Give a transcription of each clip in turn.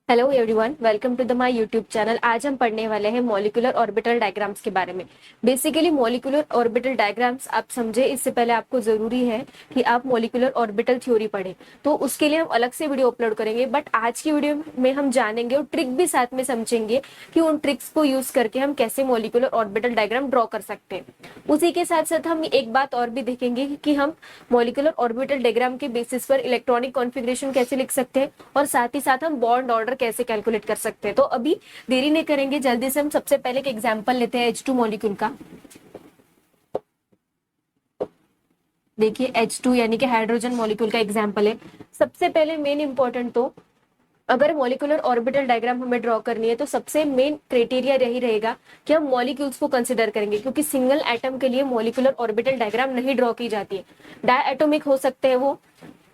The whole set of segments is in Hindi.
Hello everyone, welcome to the my YouTube channel. आज हम पढ़ने वाले हैं मॉलिक्यूलर ऑर्बिटल डायग्राम्स के बारे में। बेसिकली मॉलिक्यूलर ऑर्बिटल डायग्राम्स आप समझे इससे पहले आपको जरूरी है कि आप मॉलिक्यूलर ऑर्बिटल थ्योरी पढ़ें, तो उसके लिए हम अलग से वीडियो अपलोड करेंगे। बट आज की वीडियो में हम जानेंगे और ट्रिक भी साथ में समझेंगे कि उन ट्रिक्स को यूज करके हम कैसे मॉलिक्यूलर ऑर्बिटल डायग्राम ड्रॉ कर सकते हैं। उसी के साथ साथ हम एक बात और भी देखेंगे कि हम मॉलिक्यूलर ऑर्बिटल डायग्राम के बेसिस पर इलेक्ट्रॉनिक कॉन्फ़िगरेशन कैसे लिख सकते हैं और साथ ही साथ हम बॉन्ड ऑर्डर कैसे कैलकुलेट कर सकते हैं। तो अभी देरी नहीं करेंगे, जल्दी से हम सबसे पहले एक एग्जांपल लेते हैं H2 मॉलिक्यूल का। देखिए H2 यानी कि हाइड्रोजन मॉलिक्यूल का एग्जांपल है। सबसे पहले मेन इंपॉर्टेंट, तो अगर मॉलिक्यूलर ऑर्बिटल डायग्राम हमें ड्रॉ करनी है तो सबसे मेन क्राइटेरिया यही रहेगा कि हम मॉलिक्यूल्स को कंसीडर करेंगे, क्योंकि सिंगल एटम के लिए मॉलिक्यूलर ऑर्बिटल डायग्राम नहीं ड्रॉ की जाती है। डायएटॉमिक हो सकते हैं वो,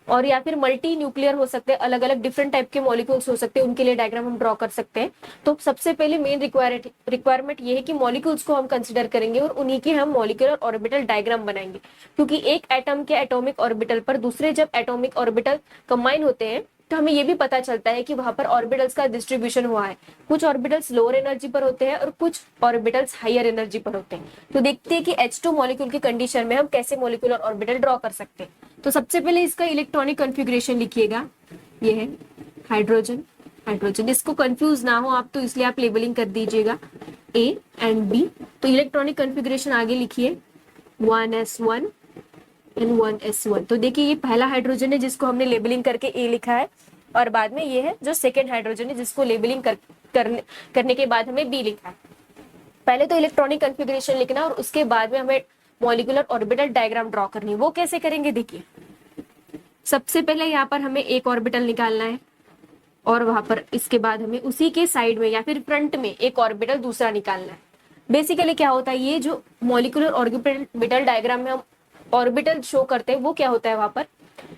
और या फिर मल्टी न्यूक्लियर हो सकते हैं, अलग अलग डिफरेंट टाइप के मॉलिक्यूल्स हो सकते हैं, उनके लिए डायग्राम हम ड्रॉ कर सकते हैं। तो सबसे पहले मेन रिक्वायरमेंट ये है कि मॉलिक्यूल्स को हम कंसिडर करेंगे और उन्हीं के हम मॉलिक्यूलर ऑर्बिटल डायग्राम बनाएंगे, क्योंकि एक एटम के एटॉमिक ऑर्बिटल पर दूसरे जब एटॉमिक ऑर्बिटल कंबाइन होते हैं तो हमें ये भी पता चलता है कि वहां पर ऑर्बिटल्स का डिस्ट्रीब्यूशन हुआ है। कुछ ऑर्बिटल्स लोअर एनर्जी पर होते हैं और कुछ ऑर्बिटल्स हायर एनर्जी पर होते हैं। तो देखते हैं कि H2 मॉलिक्यूल की कंडीशन में हम कैसे मॉलिक्यूलर ऑर्बिटल ड्रॉ कर सकते हैं। तो सबसे पहले इसका इलेक्ट्रॉनिक कॉन्फ़िगरेशन लिखिएगा। ये है हाइड्रोजन। हाइड्रोजन, इसको कंफ्यूज ना हो आप, तो इसलिए आप लेबलिंग कर दीजिएगा A एंड B। तो इलेक्ट्रॉनिक कॉन्फ़िगरेशन आगे लिखिए 1s1 एंड 1s1। तो देखिए ये पहला हाइड्रोजन है जिसको हमने लेबलिंग करके A लिखा है, और बाद में ये है जो सेकेंड हाइड्रोजन है जिसको लेबलिंग करने के बाद हमें B लिखा है। पहले तो इलेक्ट्रॉनिक कॉन्फ़िगरेशन लिखना और उसके बाद में हमें मॉलिक्यूलर ऑर्बिटल डायग्राम ड्रॉ करनी है। वो कैसे करेंगे, देखिए सबसे पहले यहाँ पर हमें एक ऑर्बिटल निकालना है और वहां पर इसके बाद हमें उसी के साइड में या फिर फ्रंट में एक ऑर्बिटल दूसरा निकालना है। बेसिकली क्या होता है, ये जो मॉलिक्यूलर ऑर्बिटल डायग्राम में हम ऑर्बिटल शो करते हैं वो क्या होता है, वहां पर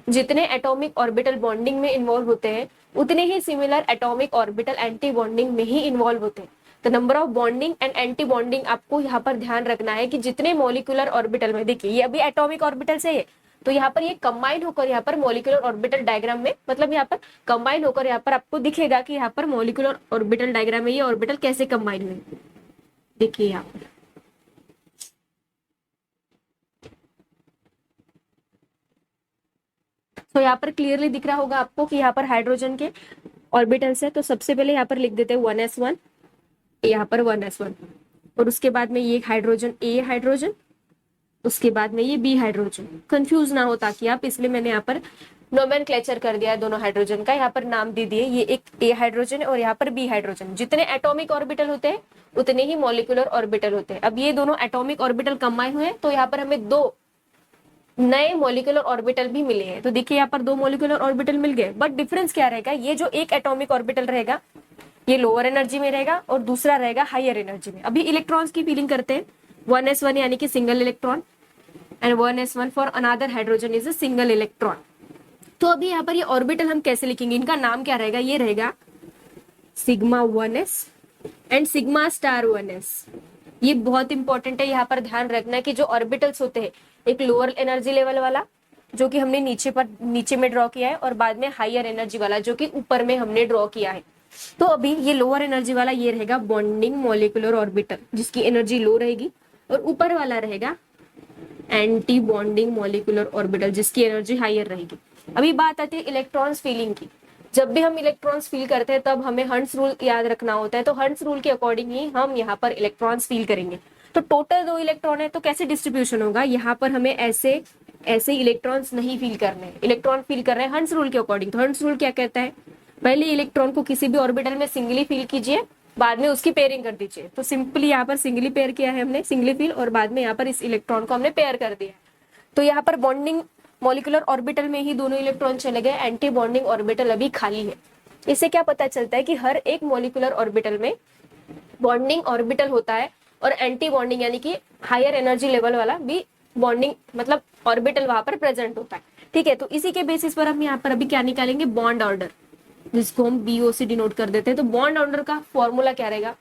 जितने एटॉमिक ऑर्बिटल बॉन्डिंग में इन्वॉल्व होते हैं उतने ही similar atomic orbital anti bonding में ही इन्वॉल्व होते हैं। तो number of bonding and anti bonding आपको यहाँ पर ध्यान रखना है कि जितने मॉलिक्यूलर ऑर्बिटल में, देखिए ये अभी एटॉमिक ऑर्बिटल से है, तो यहाँ पर ये कंबाइन होकर यहाँ पर मॉलिक्यूलर ऑर्बिटल डायग्राम में, मतलब यहाँ पर कंबाइन होकर यहाँ पर आपको दिखेगा कि यहाँ पर मॉलिक्यूलर ऑर्बिटल डायग्राम में ये ऑर्बिटल कैसे कंबाइन हुए। देखिए यहाँ पर तो यहाँ पर क्लियरली दिख रहा होगा आपको कि यहाँ पर हाइड्रोजन के ऑर्बिटल्स है। तो सबसे पहले यहाँ पर लिख देते हैं 1s1, यहाँ पर 1s1, और उसके बाद में ये हाइड्रोजन A हाइड्रोजन, उसके बाद में ये B हाइड्रोजन। कंफ्यूज ना हो ताकि आप, इसलिए मैंने यहाँ पर नोमेनक्लेचर कर दिया है दोनों हाइड्रोजन का, यहाँ पर नाम दे दिए। ये एक A हाइड्रोजन है और यहाँ पर B हाइड्रोजन। जितने एटॉमिक ऑर्बिटल होते हैं उतने ही मॉलिक्यूलर ऑर्बिटल होते हैं। अब ये दोनों एटॉमिक ऑर्बिटल कंबाइन हुए तो यहाँ पर हमें दो नए मॉलिक्यूलर ऑर्बिटल भी मिले हैं। तो देखिए यहाँ पर दो मॉलिक्यूलर ऑर्बिटल मिल गए, बट डिफरेंस क्या रहेगा, ये जो एक एटॉमिक ऑर्बिटल रहेगा ये लोअर एनर्जी में रहेगा और दूसरा रहेगा हायर एनर्जी में। अभी इलेक्ट्रॉन्स की फीलिंग करते हैं। 1s1 यानी कि single electron and 1s1 for another hydrogen is a single electron. तो अभी यहाँ पर ये ऑर्बिटल हम कैसे लिखेंगे, इनका नाम क्या रहेगा, ये रहेगा sigma 1s and sigma star 1s। ये बहुत इंपॉर्टेंट है, यहाँ पर ध्यान रखना कि जो ऑर्बिटल्स होते हैं, एक लोअर एनर्जी लेवल वाला जो कि हमने नीचे में ड्रॉ किया है, और बाद में हायर एनर्जी वाला जो कि ऊपर में हमने ड्रॉ किया है। तो अभी ये लोअर एनर्जी वाला ये रहेगा बॉन्डिंग मॉलिक्यूलर ऑर्बिटल जिसकी एनर्जी लो रहेगी, और ऊपर वाला रहेगा एंटी बॉन्डिंग मॉलिक्यूलर ऑर्बिटल जिसकी एनर्जी हायर रहेगी। अभी बात आती है इलेक्ट्रॉन्स फीलिंग की। जब भी हम इलेक्ट्रॉन्स फील करते हैं तब हमें हंट्स रूल याद रखना होता है, तो हंट्स रूल के अकॉर्डिंग ही हम यहाँ पर इलेक्ट्रॉन्स फील करेंगे। तो टोटल 2 इलेक्ट्रॉन है तो कैसे डिस्ट्रीब्यूशन होगा, यहाँ पर हमें ऐसे ऐसे इलेक्ट्रॉन्स नहीं फील करने, इलेक्ट्रॉन फील कर रहे हैं हंट्स रूल के अकॉर्डिंग। तो हंट्स रूल क्या कहता है, पहले इलेक्ट्रॉन को किसी भी ऑर्बिटल में सिंगली फील कीजिए, बाद में उसकी पेयरिंग कर दीजिए। तो सिंपली यहाँ पर सिंगली पेयर किया है हमने, सिंगली फील, और बाद में यहाँ पर इस इलेक्ट्रॉन को हमने पेयर कर दिया। तो यहाँ पर बॉन्डिंग मॉलिक्यूलर ऑर्बिटल में ही दोनों इलेक्ट्रॉन चले गए, एंटी बॉन्डिंग ऑर्बिटल अभी खाली है। इससे क्या पता चलता है कि हर एक मॉलिक्यूलर ऑर्बिटल में बॉन्डिंग ऑर्बिटल होता है और एंटी बॉन्डिंग यानी कि हायर एनर्जी लेवल वाला भी बॉन्डिंग मतलब ऑर्बिटल वहां पर प्रेजेंट होता है। ठीक है, तो इसी के बेसिस पर हम यहाँ पर अभी क्या निकालेंगे, बॉन्ड ऑर्डर, जिसको हम BO से डिनोट कर देते हैं। तो बॉन्ड ऑर्डर का फॉर्मूला क्या रहेगा,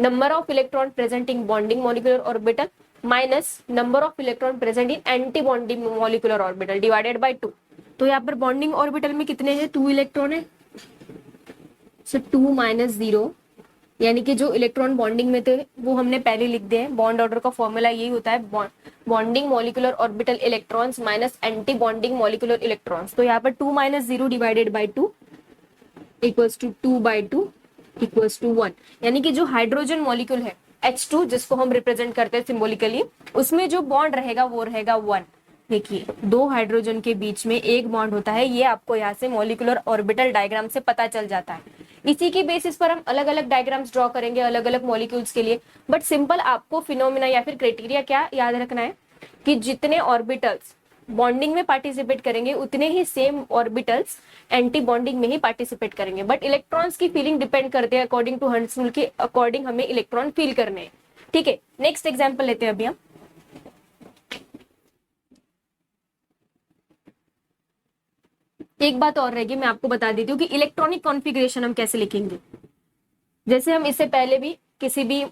number of electron present in bonding molecular orbital minus number of electron present in anti bonding molecular orbital divided by 2। तो यहाँ पर बॉन्डिंग ऑर्बिटल में कितने हैं, 2 इलेक्ट्रॉन है, सो 2 - 0, यानी कि जो इलेक्ट्रॉन बॉन्डिंग में थे वो हमने पहले लिख दिए हैं। बॉन्ड ऑर्डर का फॉर्मूला यही होता है, bonding molecular orbital electrons minus anti bonding molecular electrons. तो यहाँ पर 2 - 0 divided by 2 equals to 2/2 equals to 1, यानी कि जो हाइड्रोजन मॉलिक्यूल है H2 जिसको हम रिप्रेजेंट करते हैं सिंबॉलिकली, उसमें जो बॉन्ड रहेगा वो रहेगा 1। देखिए, दो हाइड्रोजन के बीच में एक बॉन्ड होता है, ये आपको यहाँ से मॉलिक्यूलर ऑर्बिटल डायग्राम से पता चल जाता है। इसी की बेसिस पर हम अलग अलग डायग्राम्स ड्रॉ करेंगे अलग अलग मॉलिक्यूल्स के लिए। बट सिंपल आपको फिनोमिना या फिर क्राइटेरिया क्या याद रखना है कि जितने ऑर्बिटल्स बॉन्डिंग में पार्टिसिपेट करेंगे उतने ही सेम ऑर्बिटल्स एंटी बॉन्डिंग में ही पार्टिसिपेट करेंगे। बट इलेक्ट्रॉन्स की फीलिंग डिपेंड करते हैं अकॉर्डिंग टू हंड्स रूल के अकॉर्डिंग हमें इलेक्ट्रॉन फील करने हैं। ठीक है, नेक्स्ट एग्जाम्पल लेते हैं अभी हम। एक बात और रहेगी, मैं आपको बता देती हूँ कि इलेक्ट्रॉनिक कॉन्फ़िगरेशन हम कैसे लिखेंगे। जैसे हम इससे पहले भी किसी भी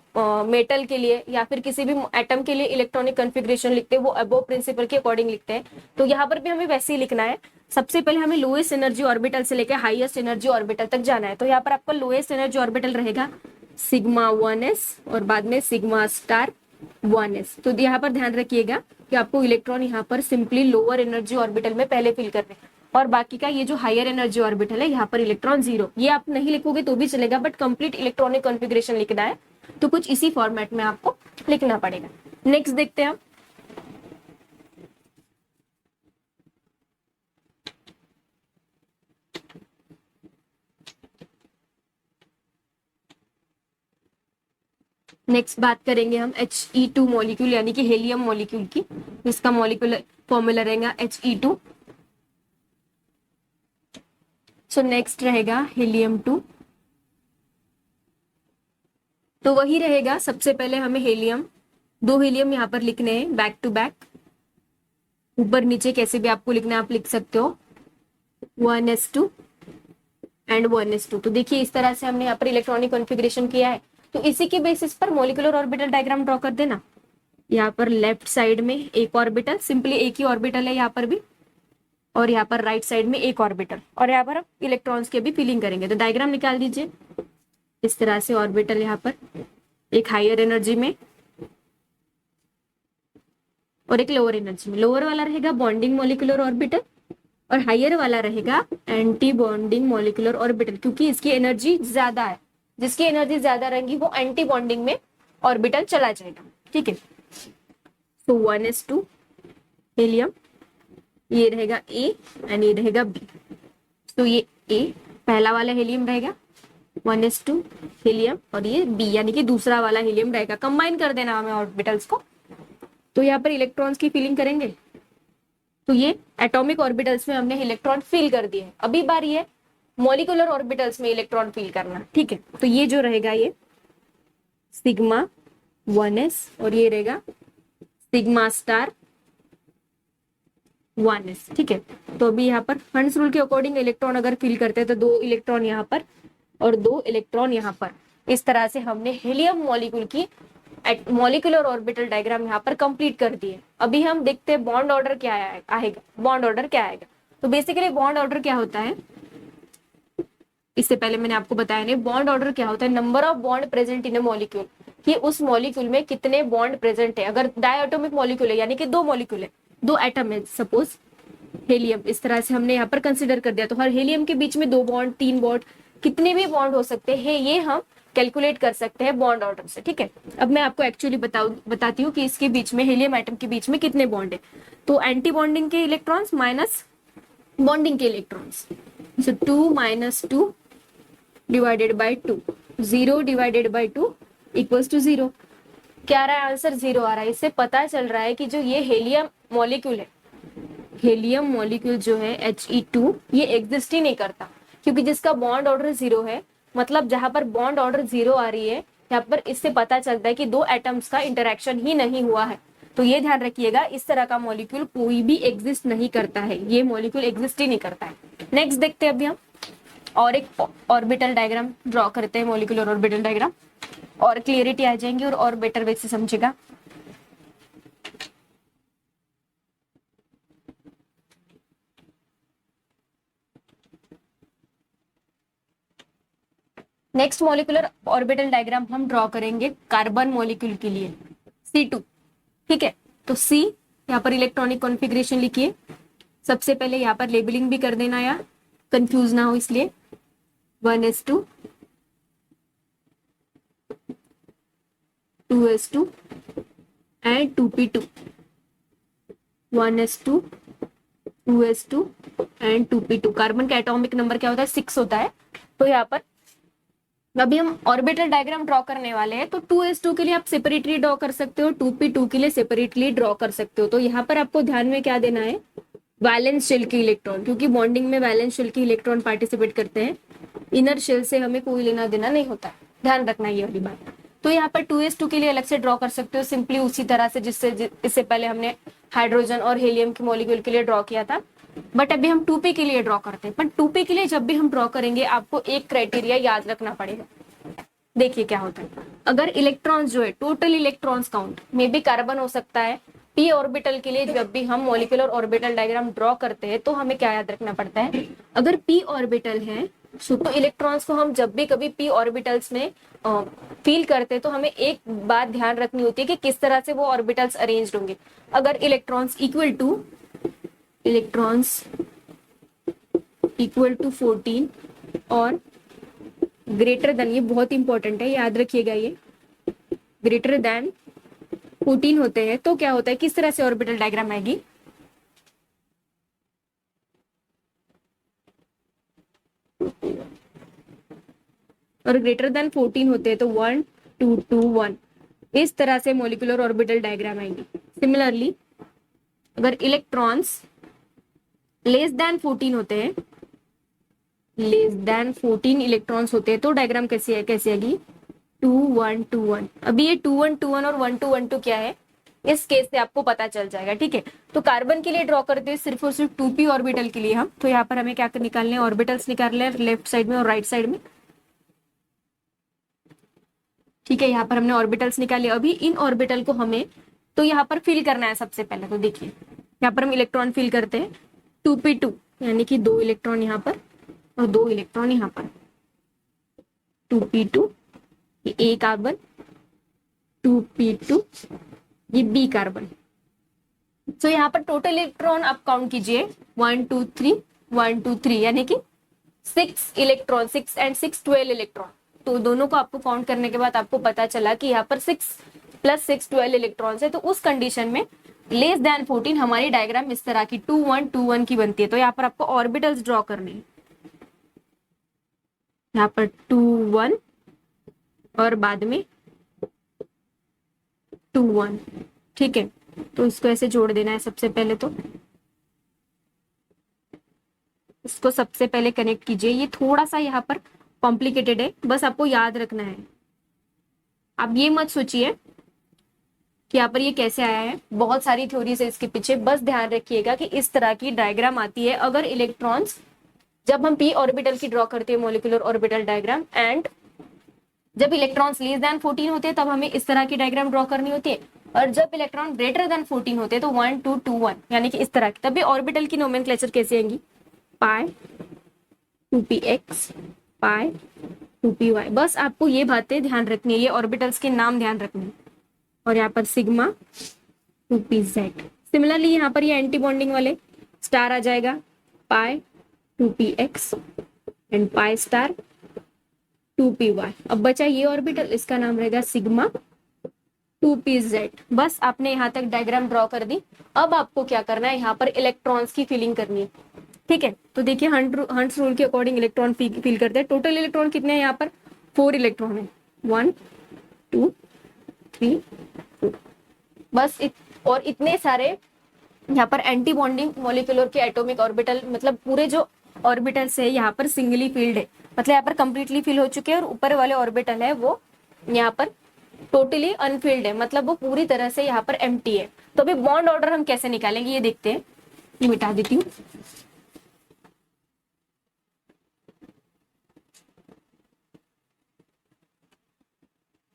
मेटल के लिए या फिर किसी भी एटम के लिए इलेक्ट्रॉनिक कॉन्फ़िगरेशन लिखते हैं, वो अबोव प्रिंसिपल के अकॉर्डिंग लिखते हैं। तो यहाँ पर भी हमें वैसे ही लिखना है। सबसे पहले हमें लोएस्ट एनर्जी ऑर्बिटल से लेकर हाईएस्ट एनर्जी ऑर्बिटल तक जाना है। तो यहाँ पर आपका लोएस्ट एनर्जी ऑर्बिटल रहेगा सिग्मा 1s और बाद में सिग्मा स्टार 1s। तो यहाँ पर ध्यान रखिएगा कि आपको इलेक्ट्रॉन यहाँ पर सिंपली लोअर एनर्जी ऑर्बिटल में पहले फिल करने हैं, और बाकी का ये जो हायर एनर्जी ऑर्बिटल है यहाँ पर इलेक्ट्रॉन 0। ये आप नहीं लिखोगे तो भी चलेगा, बट कंप्लीट इलेक्ट्रॉनिक कॉन्फ़िगरेशन लिखना है तो कुछ इसी फॉर्मेट में आपको लिखना पड़ेगा। नेक्स्ट देखते हैं हम। नेक्स्ट बात करेंगे हम He2 मॉलिक्यूल यानी कि हेलियम मॉलिक्यूल की, जिसका मॉलिक्यूलर फॉर्मूला रहेगा He2। सो नेक्स्ट रहेगा हीलियम 2। तो वही रहेगा, सबसे पहले हमें हीलियम, दो हीलियम यहाँ पर लिखने हैं बैक टू बैक, ऊपर नीचे कैसे भी आपको लिखना है आप लिख सकते हो, 1s2 एंड 1s2। तो देखिए इस तरह से हमने यहाँ पर इलेक्ट्रॉनिक कॉन्फ़िगरेशन किया है। तो इसी के बेसिस पर मॉलिक्यूलर ऑर्बिटल डायग्राम ड्रॉ कर देना। यहाँ पर लेफ्ट साइड में एक ऑर्बिटल, सिंपली एक ही ऑर्बिटल है यहाँ पर भी, और यहाँ पर राइट साइड में एक ऑर्बिटल, और यहाँ पर हम इलेक्ट्रॉन्स के भी फिलिंग करेंगे। तो डायग्राम निकाल दीजिए इस तरह से, ऑर्बिटल यहाँ पर एक हायर एनर्जी में और एक लोअर एनर्जी में। लोअर वाला रहेगा बॉन्डिंग मॉलिक्यूलर ऑर्बिटल और हायर वाला रहेगा एंटी बॉन्डिंग मॉलिक्यूलर ऑर्बिटल, क्योंकि इसकी एनर्जी ज्यादा है। जिसकी एनर्जी ज्यादा रहेगी वो एंटी बॉन्डिंग में ऑर्बिटल चला जाएगा। ठीक है, तो 1s2 हीलियम, ये रहेगा A एंड ये रहेगा B। तो ये A पहला वाला हीलियम रहेगा, 1s2 हीलियम, और ये B यानी कि दूसरा वाला हीलियम रहेगा। कंबाइन कर देना हमें ऑर्बिटल्स को। तो यहाँ पर इलेक्ट्रॉन्स की फीलिंग करेंगे, तो ये एटॉमिक ऑर्बिटल्स में हमने इलेक्ट्रॉन फील कर दिए। अभी बारी है मॉलिक्यूलर ऑर्बिटल्स में इलेक्ट्रॉन फील करना। ठीक है, तो ये जो रहेगा ये सिग्मा 1s और ये रहेगा सिग्मा स्टार 1s। ठीक है, तो अभी यहाँ पर हंड्स रूल के अकॉर्डिंग इलेक्ट्रॉन अगर फील करते हैं तो 2 इलेक्ट्रॉन यहाँ पर और 2 इलेक्ट्रॉन यहाँ पर। इस तरह से हमने हीलियम मॉलिक्यूल की मॉलिक्यूलर ऑर्बिटल डायग्राम यहाँ पर कंप्लीट कर दिए। अभी हम देखते हैं बॉन्ड ऑर्डर क्या आएगा। बॉन्ड ऑर्डर क्या आएगा, तो बेसिकली बॉन्ड ऑर्डर क्या होता है, इससे पहले मैंने आपको बताया नहीं, बॉन्ड ऑर्डर क्या होता है, number of bond present in A molecule, कि उस मॉलिक्यूल में कितने बॉन्ड प्रेजेंट है। अगर डायटोमिक मॉलिक्यूल है यानी कि 2 मॉलिक्यूल है, 2 एटम है, सपोज हेलियम, इस तरह से हमने यहाँ पर कंसिडर कर दिया। तो हर हेलियम के बीच में 2 बॉन्ड 3 बॉन्ड कितने भी बॉन्ड हो सकते हैं, ये हम कैलकुलेट कर सकते हैं बॉन्ड ऑर्डर से। ठीक है, अब मैं आपको एक्चुअली बताती हूँ कि इसके बीच में हेलियम एटम के बीच में कितने बॉन्ड है। तो एंटी बॉन्डिंग के इलेक्ट्रॉन्स माइनस बॉन्डिंग के electrons, so 2 - 2 divided by 2, 0 divided by 2 equals to 0। क्या आ रहा है आंसर, 0 आ रहा है। इससे पता चल रहा है कि जो ये हेलियम मॉलिक्यूल है, हेलियम मॉलिक्यूल जो है He2, ये एग्जिस्ट ही नहीं करता, क्योंकि जिसका बॉन्ड ऑर्डर 0 है, मतलब जहां पर बॉन्ड ऑर्डर 0 आ रही है यहाँ पर, इससे पता चलता है कि 2 एटम्स का इंटरेक्शन ही नहीं हुआ है। तो ये ध्यान रखिएगा, इस तरह का मॉलिक्यूल कोई भी एग्जिस्ट नहीं करता है, ये मॉलिक्यूल एग्जिस्ट ही नहीं करता है। नेक्स्ट देखते हैं अभी हम, और एक ऑर्बिटल डायग्राम ड्रॉ करते हैं, मॉलिक्यूलर ऑर्बिटल डायग्राम, और क्लियरिटी आ जाएंगी और बेटर वे से समझेगा। नेक्स्ट मॉलिक्यूलर ऑर्बिटल डायग्राम हम ड्रॉ करेंगे कार्बन मॉलिक्यूल के लिए, C2। ठीक है, तो C यहाँ पर इलेक्ट्रॉनिक कॉन्फ़िगरेशन लिखिए। सबसे पहले यहाँ पर लेबलिंग भी कर देना यार, कंफ्यूज ना हो इसलिए। 1s2 2s2 and 2p2, 1s2 2s2 and 2p2। Carbon का एटॉमिक नंबर क्या होता है? 6 होता है। तो यहाँ पर अभी हम ऑर्बिटल डायग्राम ड्रॉ करने वाले हैं, तो 2s2 के लिए आप सेपरेटली ड्रॉ कर सकते हो, 2p2 के लिए सेपरेटली ड्रॉ कर सकते हो। तो यहाँ पर आपको ध्यान में क्या देना है? वैलेंस शेल के इलेक्ट्रॉन, क्योंकि बॉन्डिंग में वैलेंस शेल के इलेक्ट्रॉन पार्टिसिपेट करते हैं, इनर शेल से हमें कोई लेना देना नहीं होता है, ध्यान रखना ये वाली बात। तो यहाँ पर 2s2 के लिए अलग से ड्रॉ कर सकते हो, सिंपली उसी तरह से जिससे इससे पहले हमने हाइड्रोजन और हीलियम के मॉलिक्यूल के लिए ड्रॉ किया था। बट अभी हम 2p के लिए ड्रॉ करते हैं। पर 2p के लिए जब भी हम ड्रॉ करेंगे आपको एक क्राइटेरिया याद रखना पड़ेगा। देखिए क्या होता है, अगर इलेक्ट्रॉन्स जो है टोटल इलेक्ट्रॉन्स काउंट में भी कार्बन हो सकता है। पी ऑर्बिटल के लिए जब भी हम मॉलिक्यूलर ऑर्बिटल डायग्राम ड्रॉ करते हैं तो हमें क्या याद रखना पड़ता है? अगर पी ऑर्बिटल है तो इलेक्ट्रॉन्स को हम जब भी कभी पी ऑर्बिटल्स में फील करते हैं तो हमें एक बात ध्यान रखनी होती है कि किस तरह से वो ऑर्बिटल्स अरेंज्ड होंगे। अगर इलेक्ट्रॉन्स इक्वल टू 14 और ग्रेटर देन, ये बहुत इंपॉर्टेंट है, याद रखिएगा, ये ग्रेटर देन 14 होते हैं तो क्या होता है, किस तरह से ऑर्बिटल डायग्राम आएगी? और ग्रेटर देन 14 होते हैं तो 1 2 2 1, इस तरह से मॉलिक्यूलर ऑर्बिटल डायग्राम आएंगी। सिमिलरली अगर इलेक्ट्रॉन्स लेस देन 14 होते हैं, लेस देन 14 इलेक्ट्रॉन्स होते हैं तो डायग्राम कैसे आएगी? 2 1 2 1। अभी ये 2 1 2 1 और 1 2 1 2 क्या है, इस केस से आपको पता चल जाएगा। ठीक है, तो कार्बन के लिए ड्रॉ करते हैं सिर्फ और सिर्फ 2p ऑर्बिटल के लिए हम। तो यहाँ पर हमें क्या निकालने हैं? ऑर्बिटल्स निकालने हैं लेफ्ट साइड में और राइट साइड में। ठीक है, यहाँ पर हमने ऑर्बिटल्स निकाले। अभी इन ऑर्बिटल को हमें तो यहाँ पर फिल करना है। सबसे पहले तो देखिए यहाँ पर हम इलेक्ट्रॉन फिल करते हैं 2p2, यानी कि 2 इलेक्ट्रॉन यहाँ पर और 2 इलेक्ट्रॉन यहाँ पर। 2p2 ये ए कार्बन, 2p2 ये बी कार्बन। तो यहाँ पर टोटल इलेक्ट्रॉन आप काउंट कीजिए 1 2 3 1 2 3, यानी कि 6 इलेक्ट्रॉन, 6 एंड 6 12 इलेक्ट्रॉन। तो दोनों को आपको काउंट करने के बाद आपको पता चला कि यहाँ पर 6 + 6 12 इलेक्ट्रॉन्स है। तो उस कंडीशन में लेस देन 14 हमारी डायग्राम इस तरह की 2 1 2 1 की बनती है। तो यहाँ पर आपको ऑर्बिटल्स ड्रॉ करने हैं, यहाँ पर 2 1 और बाद में 2 1। ठीक है, तो इसको ऐसे जोड़ देना है। सबसे पहले तो इसको सबसे पहले कनेक्ट कीजिए। ये थोड़ा सा यहाँ पर कॉम्प्लिकेटेड है, बस आपको याद रखना है। आप ये मत सोचिए कि यहाँ पर ये कैसे आया है, बहुत सारी थ्योरीज है इसके पीछे। बस ध्यान रखिएगा कि इस तरह की डायग्राम आती है अगर इलेक्ट्रॉन्स, जब हम पी ऑर्बिटल की ड्रॉ करते हैं मॉलिक्यूलर ऑर्बिटल डायग्राम, एंड जब इलेक्ट्रॉन्स लेस देन 14 होते हैं तब हमें इस तरह की डायग्राम ड्रॉ करनी होती है। और जब इलेक्ट्रॉन ग्रेटर देन 14 होते हैं तो 1 2 2 1, यानी कि इस तरह की। तभी ऑर्बिटल की नोमेनक्लेचर कैसे आएंगी? पाई 2px पाई 2py। बस आपको ये बातें ध्यान रखनी है, ये ऑर्बिटल्स के नाम ध्यान रखने हैं। और यहाँ पर सिग्मा 2pz। सिमिलरली यहाँ पर ये एंटी बॉन्डिंग वाले स्टार आ जाएगा, पाई 2px and pi star 2py। अब बचा ये ऑर्बिटल, इसका नाम रहेगा सिग्मा 2pz। बस आपने यहाँ तक डायग्राम ड्रॉ कर दी। अब आपको क्या करना है? यहाँ पर इलेक्ट्रॉन्स की फिलिंग करनी है। ठीक है, तो देखिए हंट्स रूल के अकॉर्डिंग इलेक्ट्रॉन फिल करते हैं। टोटल इलेक्ट्रॉन कितने हैं? यहाँ पर 4 इलेक्ट्रॉन है, 1 2 3 4। बस और इतने सारे यहाँ पर एंटी बॉन्डिंग मॉलिक्यूलर के एटॉमिक ऑर्बिटल, मतलब पूरे जो ऑर्बिटल्स है यहाँ पर सिंगली फील्ड है, मतलब यहाँ पर कंप्लीटली फिल हो चुके हैं। और ऊपर वाले ऑर्बिटल है वो यहाँ पर टोटली अनफिल्ड है, मतलब वो पूरी तरह से यहाँ पर एम्प्टी है। तो अभी बॉन्ड ऑर्डर हम कैसे निकालेंगे ये देखते हैं। ये मिटा देती हूँ।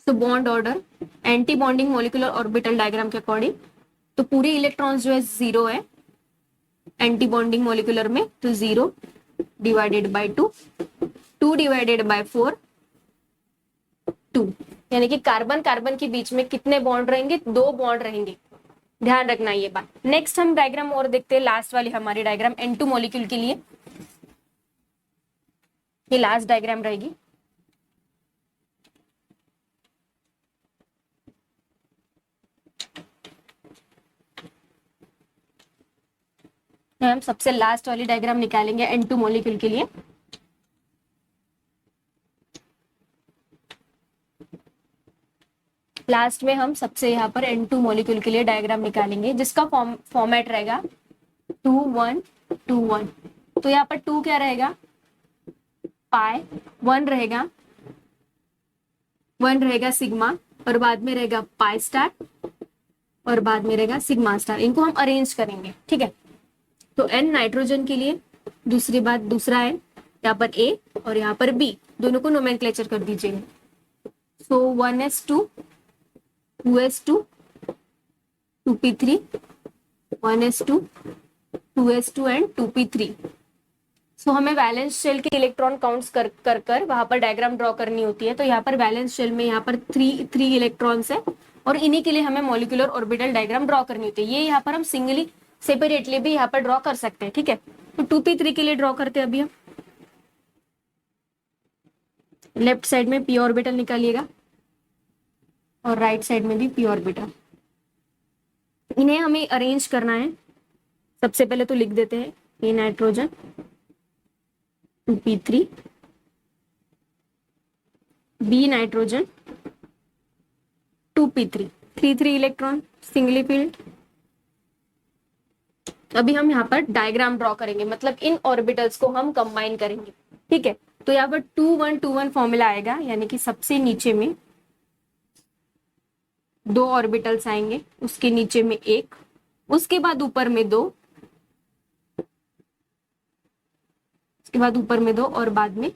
तो bond order anti bonding molecular orbital diagram के अकॉर्डिंग तो पूरे इलेक्ट्रॉन्स जो है 0 है एंटी बॉन्डिंग मॉलिक्यूलर में, तो 0 डिवाइडेड बाय 2, 2 डिवाइडेड बाय 4, 2, यानी कि कार्बन कार्बन के बीच में कितने बॉन्ड रहेंगे, 2 बॉन्ड रहेंगे, ध्यान रखना ये बात। नेक्स्ट हम डायग्राम और देखते हैं, लास्ट वाली हमारी डायग्राम N2 मॉलिक्यूल के लिए, ये लास्ट डायग्राम रहेगी। हम सबसे लास्ट वाली डायग्राम निकालेंगे N2 मॉलिक्यूल के लिए। लास्ट में हम सबसे यहाँ पर N2 मॉलिक्यूल के लिए डायग्राम निकालेंगे, जिसका फॉर्मेट रहेगा 2 1 2 1। तो यहाँ पर 2 क्या रहेगा, पाई, 1 रहेगा सिग्मा, और बाद में रहेगा पाई स्टार, और बाद में रहेगा सिग्मा स्टार। इनको हम अरेंज करेंगे, ठीक है। तो N नाइट्रोजन के लिए दूसरी बात, दूसरा है यहाँ पर A और यहाँ पर B, दोनों को नोमेनक्लेचर कर दीजिएगा। सो 1s2 2s2 2p3 1s2 2s2 and 2p3। सो हमें वैलेंस शेल के इलेक्ट्रॉन काउंट्स कर वहां पर डायग्राम ड्रॉ करनी होती है। तो यहाँ पर वैलेंस शेल में यहाँ पर 3 इलेक्ट्रॉन्स है, और इन्हीं के लिए हमें मॉलिक्यूलर ऑर्बिटल डायग्राम ड्रॉ करनी होती है। ये यहाँ पर हम सिंगली सेपरेटली भी यहाँ पर ड्रॉ कर सकते हैं, ठीक है। तो 2p3 के लिए ड्रॉ करते हैं अभी हम। लेफ्ट साइड में p ऑर्बिटल निकालिएगा और राइट साइड में भी p ऑर्बिटल। इन्हें हमें अरेंज करना है। सबसे पहले तो लिख देते हैं A nitrogen 2p3, B nitrogen 2p3, 3 electron singly field. अभी हम यहाँ पर डायग्राम ड्रॉ करेंगे, मतलब इन ऑर्बिटल्स को हम कंबाइन करेंगे, ठीक है। तो यहाँ पर 2 1 2 1 फॉर्मूला आएगा, यानी कि सबसे नीचे में 2 ऑर्बिटल्स आएंगे, उसके नीचे में 1, उसके बाद ऊपर में 2, उसके बाद ऊपर में 2 और बाद में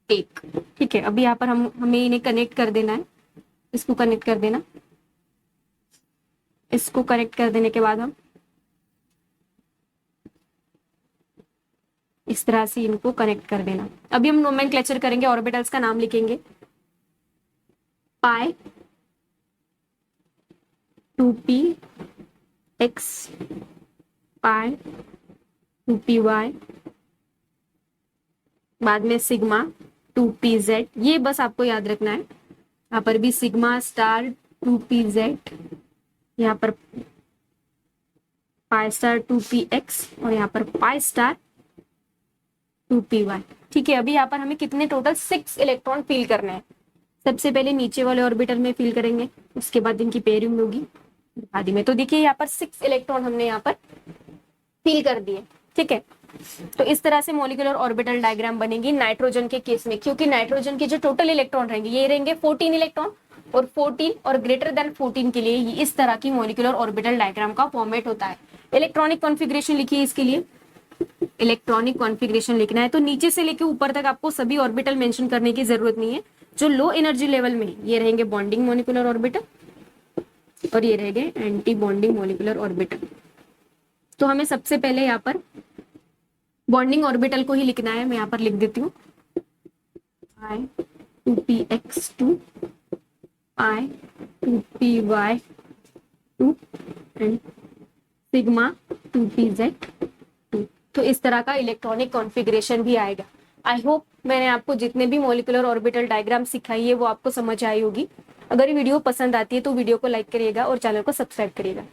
1, ठीक है। अभी यहाँ पर हमें इन्हें कनेक्ट कर देना है। इसको कनेक्ट कर देना, इसको कनेक्ट कर देने के बाद हम इस तरह से इनको कनेक्ट कर देना। अभी हम नोमेनक्लेचर करेंगे, ऑर्बिटल्स का नाम लिखेंगे। पाई 2p(x), पाई 2p(y), बाद में सिग्मा 2p(z). ये बस आपको याद रखना है। यहाँ पर भी सिग्मा स्टार 2p(z), यहाँ पर पाई स्टार 2p(x) और यहाँ पर पाई स्टार 2p(y), ठीक है। अभी यहाँ पर हमें कितने टोटल 6 इलेक्ट्रॉन फिल करने हैं। सबसे पहले नीचे वाले ऑर्बिटल में फिल करेंगे, उसके बाद इनकी पेयरिंग होगी आदि में। तो देखिए यहाँ पर 6 इलेक्ट्रॉन हमने यहाँ पर फिल कर दिए, ठीक है। तो इस तरह से मॉलिक्यूलर ऑर्बिटल डायग्राम बनेगी नाइट्रोजन के केस में, क्योंकि नाइट्रोजन के जो टोटल इलेक्ट्रॉन रहेंगे ये रहेंगे 14 इलेक्ट्रॉन, और 14 और ग्रेटर देन 14 के लिए ये इस तरह की मॉलिक्यूलर ऑर्बिटल डायग्राम का फॉर्मेट होता है। इलेक्ट्रॉनिक कॉन्फ़िगरेशन लिखिए इसके लिए। इलेक्ट्रॉनिक कॉन्फ़िगरेशन लिखना है तो नीचे से लेके ऊपर तक आपको सभी ऑर्बिटल मेंशन करने की जरूरत नहीं है। जो लो एनर्जी लेवल में ये रहेंगे बॉन्डिंग मॉलिक्यूलर ऑर्बिटल, और ये रहेंगे एंटी बॉन्डिंग मॉलिक्यूलर ऑर्बिटल। तो हमें सबसे पहले यहाँ पर बॉन्डिंग ऑर्बिटल को ही लिखना है। मैं यहाँ पर लिख देती हूँ I 2px2 I 2py2 and sigma 2pz2। तो इस तरह का इलेक्ट्रॉनिक कॉन्फ़िगरेशन भी आएगा। आई होप मैंने आपको जितने भी मॉलिक्यूलर ऑर्बिटल डायग्राम सिखाई है वो आपको समझ आई होगी। अगर ये वीडियो पसंद आती है तो वीडियो को लाइक करिएगा और चैनल को सब्सक्राइब करिएगा।